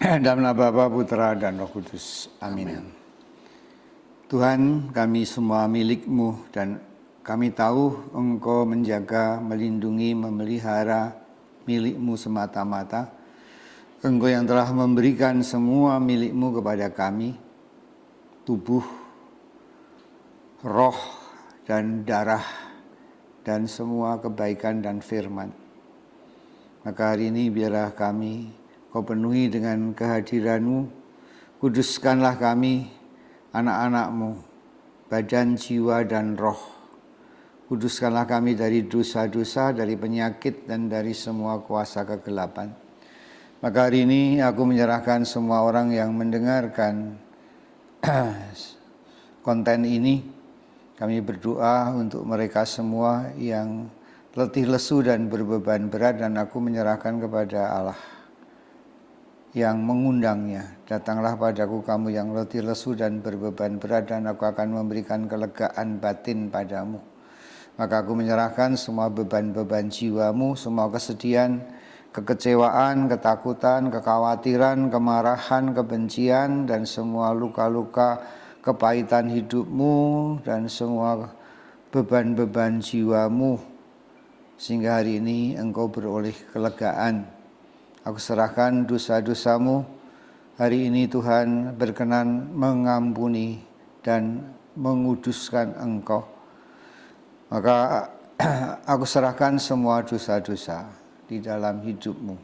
Dalam nama Bapa, Putra, dan Roh Kudus. Amin. Tuhan, kami semua milik-Mu dan kami tahu Engkau menjaga, melindungi, memelihara milik-Mu semata-mata. Engkau yang telah memberikan semua milik-Mu kepada kami, tubuh, roh, dan darah, dan semua kebaikan dan firman. Maka hari ini biarlah kami Kau penuhi dengan kehadiran-Mu, kuduskanlah kami, anak-anak-Mu, badan, jiwa, dan roh. Kuduskanlah kami dari dosa-dosa, dari penyakit, dan dari semua kuasa kegelapan. Maka hari ini aku menyerahkan semua orang yang mendengarkan konten ini. Kami berdoa untuk mereka semua yang letih lesu dan berbeban berat, dan aku menyerahkan kepada Allah yang mengundangnya. Datanglah padaku kamu yang letih lesu dan berbeban berat, dan aku akan memberikan kelegaan batin padamu. Maka aku menyerahkan semua beban-beban jiwamu, semua kesedihan, kekecewaan, ketakutan, kekhawatiran, kemarahan, kebencian, dan semua luka-luka, kepahitan hidupmu, dan semua beban-beban jiwamu, sehingga hari ini engkau beroleh kelegaan. Aku serahkan dosa-dosamu. Hari ini Tuhan berkenan mengampuni dan menguduskan engkau. Maka aku serahkan semua dosa-dosa di dalam hidupmu.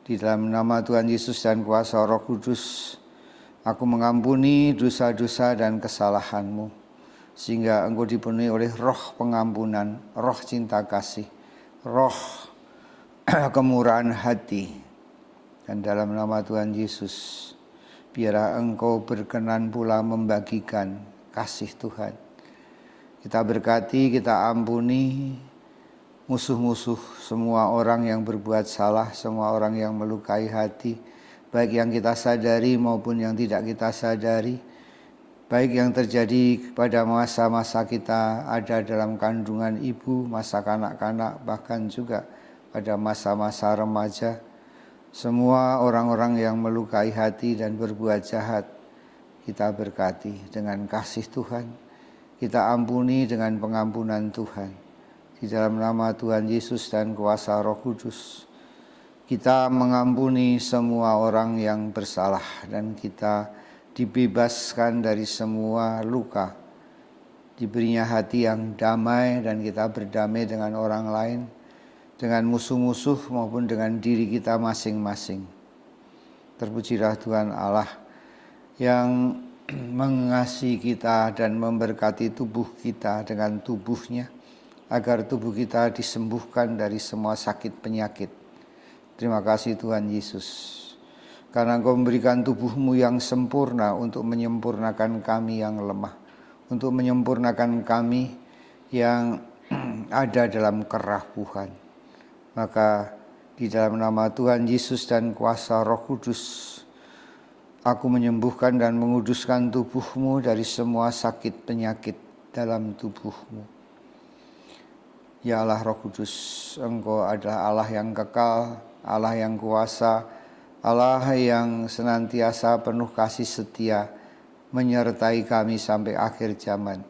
Di dalam nama Tuhan Yesus dan kuasa Roh Kudus, aku mengampuni dosa-dosa dan kesalahanmu, sehingga engkau dipenuhi oleh roh pengampunan, roh cinta kasih, roh kemurahan hati. Dan dalam nama Tuhan Yesus, biarlah engkau berkenan pula membagikan kasih Tuhan. Kita berkati, kita ampuni musuh-musuh, semua orang yang berbuat salah, semua orang yang melukai hati, baik yang kita sadari maupun yang tidak kita sadari, baik yang terjadi pada masa-masa kita ada dalam kandungan ibu, masa kanak-kanak, bahkan juga pada masa-masa remaja. Semua orang-orang yang melukai hati dan berbuat jahat, kita berkati dengan kasih Tuhan. Kita ampuni dengan pengampunan Tuhan. Di dalam nama Tuhan Yesus dan kuasa Roh Kudus, kita mengampuni semua orang yang bersalah, dan kita dibebaskan dari semua luka. Diberinya hati yang damai, dan kita berdamai dengan orang lain, dengan musuh-musuh maupun dengan diri kita masing-masing. Terpujilah Tuhan Allah yang mengasihi kita dan memberkati tubuh kita dengan tubuhnya, agar tubuh kita disembuhkan dari semua sakit penyakit. Terima kasih Tuhan Yesus, karena Engkau memberikan tubuhmu yang sempurna untuk menyempurnakan kami yang lemah, untuk menyempurnakan kami yang ada dalam kerapuhan. Maka di dalam nama Tuhan Yesus dan kuasa Roh Kudus, aku menyembuhkan dan menguduskan tubuhmu dari semua sakit penyakit dalam tubuhmu. Ya Allah Roh Kudus, Engkau adalah Allah yang kekal, Allah yang kuasa, Allah yang senantiasa penuh kasih setia menyertai kami sampai akhir zaman.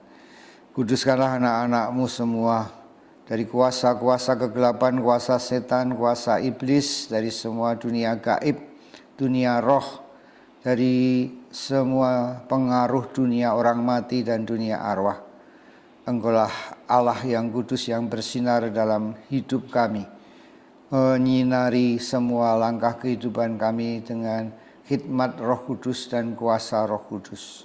Kuduskanlah anak-anak-Mu semua dari kuasa-kuasa kegelapan, kuasa setan, kuasa iblis, dari semua dunia gaib, dunia roh, dari semua pengaruh dunia orang mati dan dunia arwah. Engkaulah Allah yang kudus yang bersinar dalam hidup kami, menyinari semua langkah kehidupan kami dengan khidmat Roh Kudus dan kuasa Roh Kudus.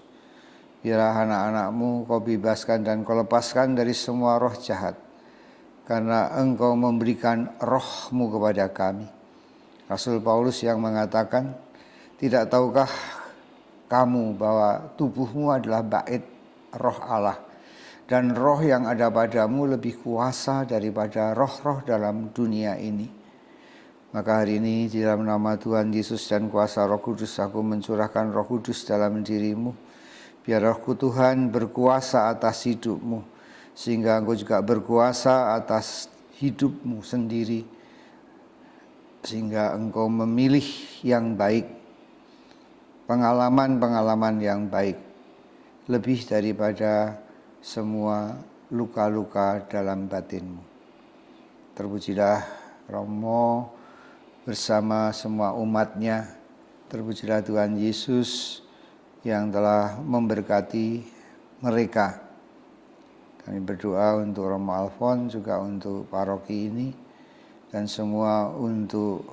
Biarlah anak-anak-Mu Kau bebaskan dan Kau lepaskan dari semua roh jahat, karena Engkau memberikan roh-Mu kepada kami. Rasul Paulus yang mengatakan, tidak tahukah kamu bahwa tubuhmu adalah bait roh Allah, dan roh yang ada padamu lebih kuasa daripada roh-roh dalam dunia ini. Maka hari ini di dalam nama Tuhan Yesus dan kuasa Roh Kudus, aku mencurahkan Roh Kudus dalam dirimu. Biar Roh Tuhan berkuasa atas hidupmu, sehingga engkau juga berkuasa atas hidupmu sendiri, sehingga Engkau memilih yang baik, pengalaman-pengalaman yang baik, lebih daripada semua luka-luka dalam batin-Mu. Terpujilah Romo bersama semua umat-Nya. Terpujilah Tuhan Yesus yang telah memberkati mereka. Kami berdoa untuk Romo Alfon, juga untuk paroki ini, dan untuk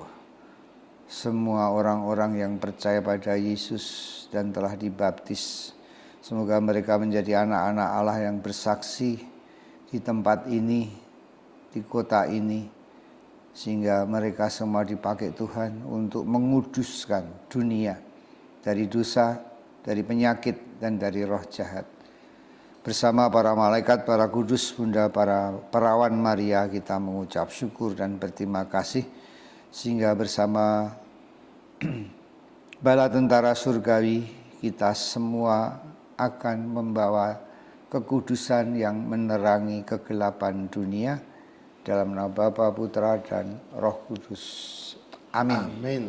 semua orang-orang yang percaya pada Yesus dan telah dibaptis. Semoga mereka menjadi anak-anak Allah yang bersaksi di tempat ini, di kota ini, sehingga mereka semua dipakai Tuhan untuk menguduskan dunia dari dosa, dari penyakit, dan dari roh jahat. Bersama para malaikat, para kudus, Bunda, para perawan Maria, kita mengucap syukur dan berterima kasih, sehingga bersama bala tentara surgawi kita semua akan membawa kekudusan yang menerangi kegelapan dunia, dalam nama Bapa, Putra, dan Roh Kudus. Amin. Amin.